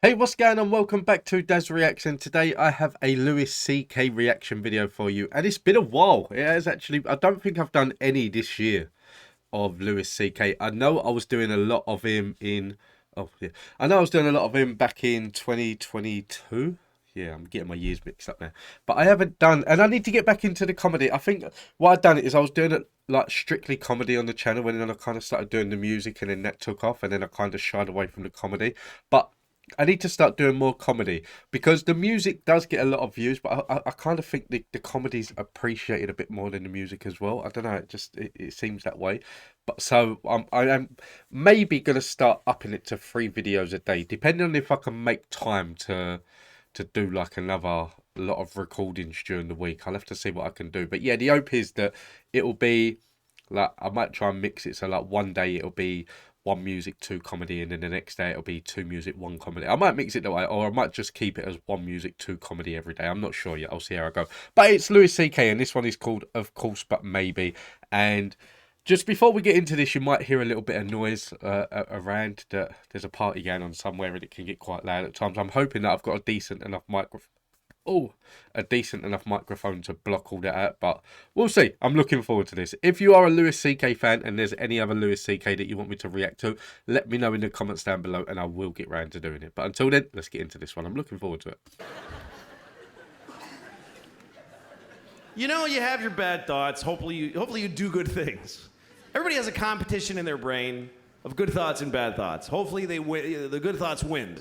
Hey, what's going on? Welcome back to DAZ Reacts, and today I have a Louis CK reaction video for you. And it's been a while. It has actually, I don't think I've done any this year of Louis CK. I know I was doing a lot of him in, oh yeah, I know I was doing a lot of him back in 2022. Yeah, I'm getting my years mixed up now. But I haven't done, and I need to get back into the comedy. I think what I've done is I was doing it like strictly comedy on the channel, and then I kind of started doing the music, and then that took off, and then I kind of shied away from the comedy. But I need to start doing more comedy because the music does get a lot of views, but I kind of think the comedy's appreciated a bit more than the music as well. I don't know, it seems that way. But so I am maybe gonna start upping it to 3 videos a day, depending on if I can make time to do like another lot of recordings during the week. I'll have to see what I can do. But yeah, the hope is that it'll be like I might try and mix it so like one day it'll be one music, two comedy, and then the next day it'll be two music, one comedy. I might mix it that way, or I might just keep it as one music, two comedy every day. I'm not sure yet. I'll see how I go. But it's Louis CK, and this one is called Of Course But Maybe. And just before we get into this, you might hear a little bit of noise around. That there's a party going on somewhere, and it can get quite loud at times. I'm hoping that I've got a decent enough microphone to block all that out, but we'll see. I'm looking forward to this. If you are a Louis CK fan and there's any other Louis CK that you want me to react to, let me know in the comments down below and I will get round to doing it. But until then, let's get into this one. I'm looking forward to it. You know, you have your bad thoughts. Hopefully you do good things. Everybody has a competition in their brain of good thoughts and bad thoughts. Hopefully the good thoughts win.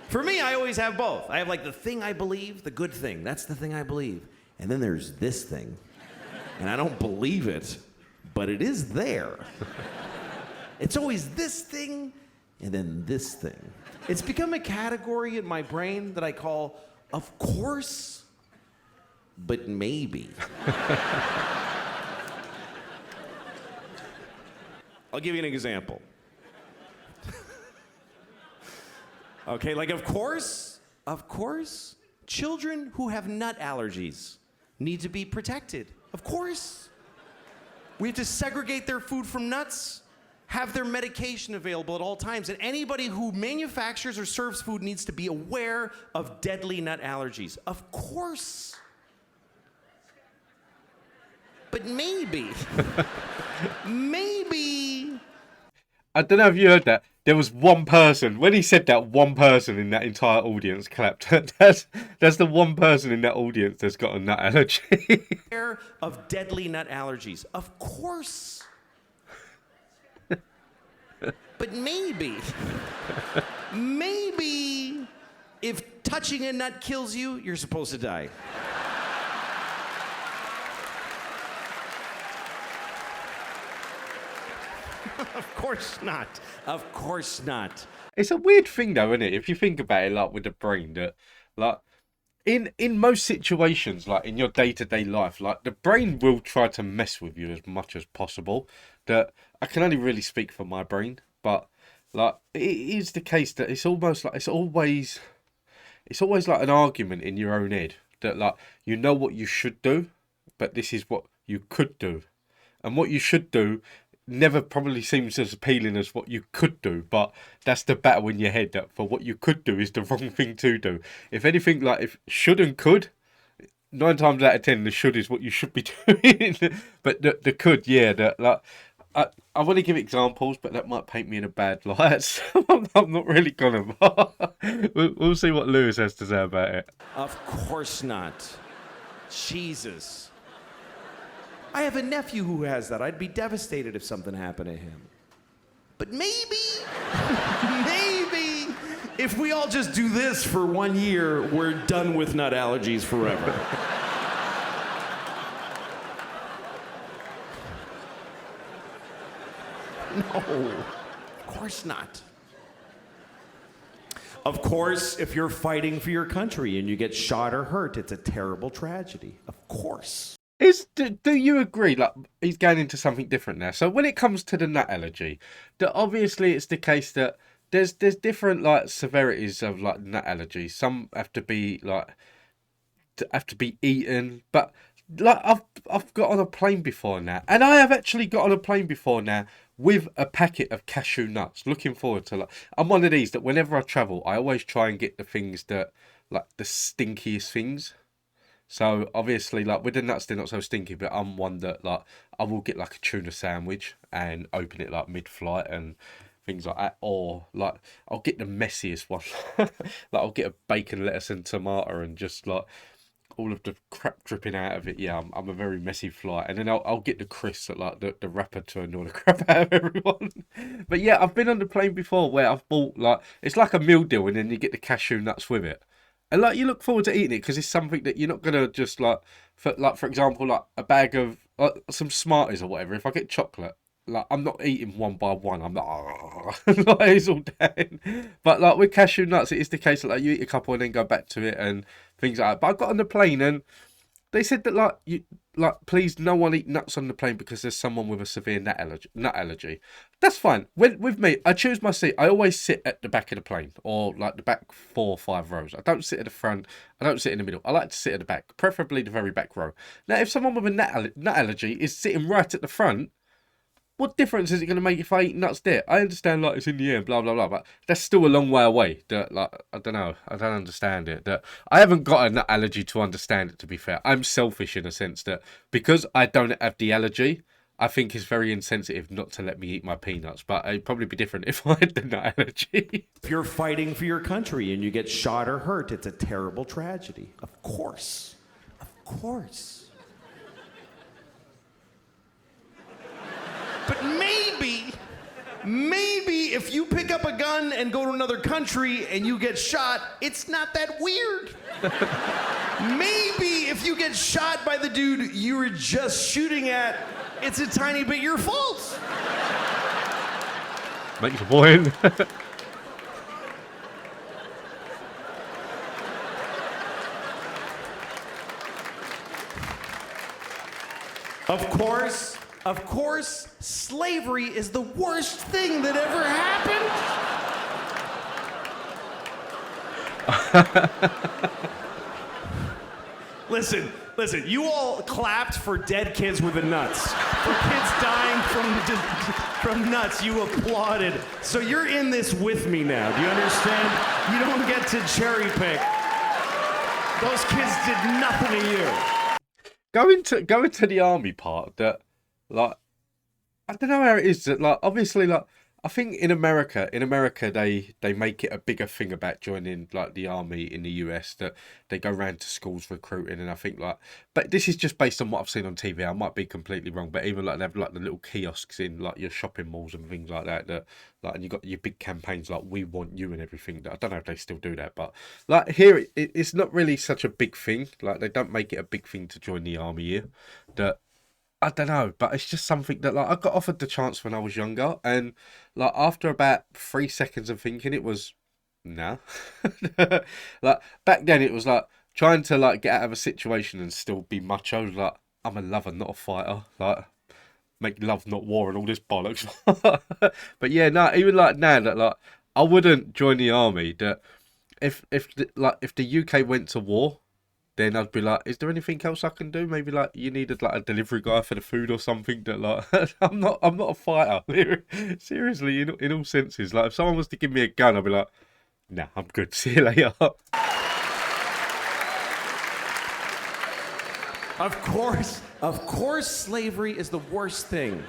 For me, I always have both. I have like the thing I believe, the good thing. That's the thing I believe. And then there's this thing. And I don't believe it, but it is there. It's always this thing and then this thing. It's become a category in my brain that I call, of course, but maybe. I'll give you an example. Okay, like of course, children who have nut allergies need to be protected. Of course. We have to segregate their food from nuts, have their medication available at all times, and anybody who manufactures or serves food needs to be aware of deadly nut allergies. Of course. But maybe, maybe. I don't know if you heard that. There was one person, when he said that, one person in that entire audience clapped. That's the one person in that audience that's got a nut allergy. Aware of deadly nut allergies. Of course. But maybe, maybe if touching a nut kills you, you're supposed to die. Of course not. Of course not. It's a weird thing though, isn't it? If you think about it, like with the brain, that like in most situations, like in your day-to-day life, like the brain will try to mess with you as much as possible. That I can only really speak for my brain, but like it is the case that it's almost like it's always like an argument in your own head that like you know what you should do, but this is what you could do, and what you should do never probably seems as appealing as what you could do, but that's the battle in your head, that for what you could do is the wrong thing to do. If anything, like if should and could, 9 times out of 10 the should is what you should be doing. But the could, yeah, that like I want to give examples, but that might paint me in a bad light, so I'm not really gonna. We'll see what Lewis has to say about it. Of course not. Jesus. I have a nephew who has that. I'd be devastated if something happened to him. But maybe, maybe, if we all just do this for 1 year, we're done with nut allergies forever. No, of course not. Of course, if you're fighting for your country and you get shot or hurt, it's a terrible tragedy. Of course. Do you agree? Like he's going into something different now. So when it comes to the nut allergy, that obviously it's the case that there's different like severities of like nut allergies. Some have to be eaten, but like I've got on a plane before now, and I have actually got on a plane before now with a packet of cashew nuts. Looking forward to, like, I'm one of these that whenever I travel, I always try and get the things that, like, the stinkiest things. So obviously, like, with the nuts, they're not so stinky, but I'm one that, like, I will get like a tuna sandwich and open it like mid-flight and things like that, or like I'll get the messiest one. Like, I'll get a bacon, lettuce, and tomato, and just like all of the crap dripping out of it. Yeah, I'm a very messy flight. And then I'll get the crisps at like the wrapper to annoy the crap out of everyone. But yeah, I've been on the plane before where I've bought, like, it's like a meal deal, and then you get the cashew nuts with it. And like, you look forward to eating it because it's something that you're not gonna just like, for example, like a bag of some Smarties or whatever. If I get chocolate, like, I'm not eating one by one. I'm not, like, it's all down. But like with cashew nuts, it is the case that, like, you eat a couple and then go back to it and things like that. But I got on the plane and they said that, like, please, no one eat nuts on the plane because there's someone with a severe nut allergy. That's fine. With me, I choose my seat. I always sit at the back of the plane, or like the back 4 or 5 rows. I don't sit at the front. I don't sit in the middle. I like to sit at the back, preferably the very back row. Now, if someone with a nut allergy is sitting right at the front, what difference is it going to make if I eat nuts there? I understand, like, it's in the air, blah, blah, blah, but that's still a long way away. That, like, I don't know. I don't understand it. That I haven't got a nut allergy to understand it, to be fair. I'm selfish in a sense that because I don't have the allergy, I think it's very insensitive not to let me eat my peanuts. But it'd probably be different if I had the nut allergy. If you're fighting for your country and you get shot or hurt, it's a terrible tragedy. Of course. Of course. But maybe if you pick up a gun and go to another country and you get shot, it's not that weird. Maybe if you get shot by the dude you were just shooting at, it's a tiny bit your fault. Makes a point. Of course, slavery is the worst thing that ever happened. Listen, you all clapped for dead kids with the nuts. For kids dying from nuts, you applauded. So you're in this with me now. Do you understand? You don't get to cherry pick. Those kids did nothing to you. Going to the army part, that, like, I don't know how it is that, like, obviously, like, I think in America they make it a bigger thing about joining, like, the army in the US, that they go around to schools recruiting, and I think, like, but this is just based on what I've seen on TV. I might be completely wrong, but even, like, they have, like, the little kiosks in, like, your shopping malls and things like that, like, and you got your big campaigns like "We Want You" and everything. That I don't know if they still do that, but like here it's not really such a big thing. Like, they don't make it a big thing to join the army here. That, I don't know, but it's just something that, like, I got offered the chance when I was younger, and, like, after about 3 seconds of thinking, it was nah. Like, back then it was like trying to, like, get out of a situation and still be macho. Like, I'm a lover, not a fighter. Like, make love, not war, and all this bollocks. But yeah, no, even like now that, like, I wouldn't join the army. That if the UK went to war, then I'd be like, is there anything else I can do? Maybe, like, you needed, like, a delivery guy for the food or something. That, like, I'm not a fighter. Seriously, in all senses. Like, if someone was to give me a gun, I'd be like, nah, I'm good. See you later. Of course, slavery is the worst thing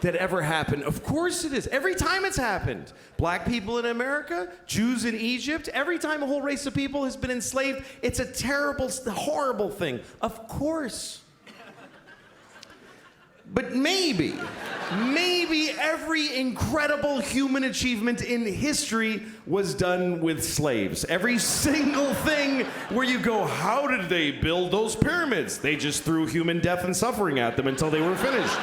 that ever happened. Of course it is. Every time it's happened. Black people in America, Jews in Egypt, every time a whole race of people has been enslaved, it's a terrible, horrible thing. Of course. But maybe every incredible human achievement in history was done with slaves. Every single thing where you go, how did they build those pyramids? They just threw human death and suffering at them until they were finished.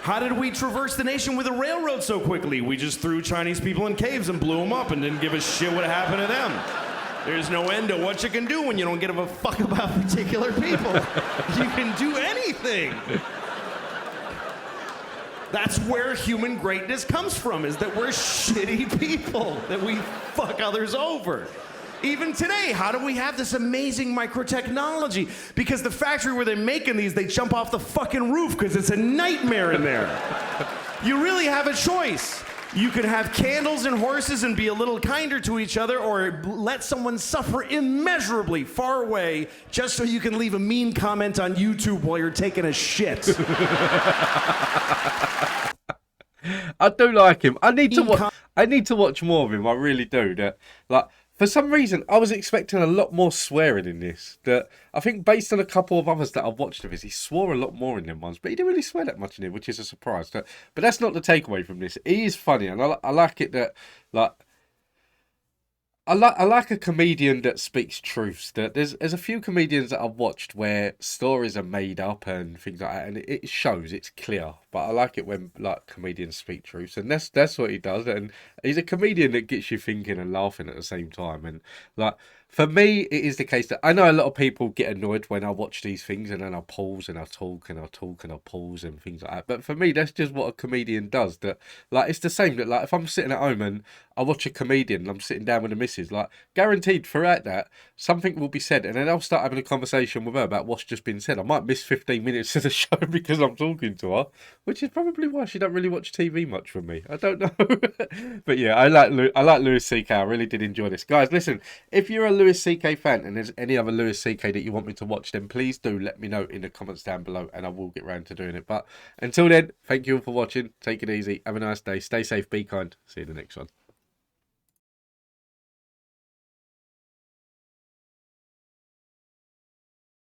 How did we traverse the nation with a railroad so quickly? We just threw Chinese people in caves and blew them up and didn't give a shit what happened to them. There's no end to what you can do when you don't give a fuck about particular people. You can do anything. That's where human greatness comes from, is that we're shitty people, that we fuck others over. Even today, how do we have this amazing microtechnology? Because the factory where they're making these, they jump off the fucking roof because it's a nightmare in there. You really have a choice. You can have candles and horses and be a little kinder to each other, or let someone suffer immeasurably far away just so you can leave a mean comment on YouTube while you're taking a shit. I do like him. I need to watch more of him. I really do. For some reason, I was expecting a lot more swearing in this. That I think, based on a couple of others that I've watched of his, he swore a lot more in them ones, but he didn't really swear that much in it, which is a surprise. But that's not the takeaway from this. He is funny, and I like it that I like a comedian that speaks truths. That there's a few comedians that I've watched where stories are made up and things like that, and it shows, it's clear. But I like it when comedians speak truths, and that's what he does. And he's a comedian that gets you thinking and laughing at the same time. And for me, it is the case that I know a lot of people get annoyed when I watch these things and then I pause and I talk and I talk and I pause and things like that. But for me, that's just what a comedian does. That it's the same. That if I'm sitting at home and I watch a comedian and I'm sitting down with the missus, guaranteed throughout that something will be said, and then I'll start having a conversation with her about what's just been said. I might miss 15 minutes of the show because I'm talking to her, which is probably why she don't really watch TV much from me. I don't know. But yeah, I like Louis C.K. I really did enjoy this. Guys, listen, if you're a Louis C.K. fan and there's any other Louis C.K. that you want me to watch, then please do let me know in the comments down below and I will get round to doing it. But until then, thank you all for watching. Take it easy. Have a nice day. Stay safe. Be kind. See you in the next one.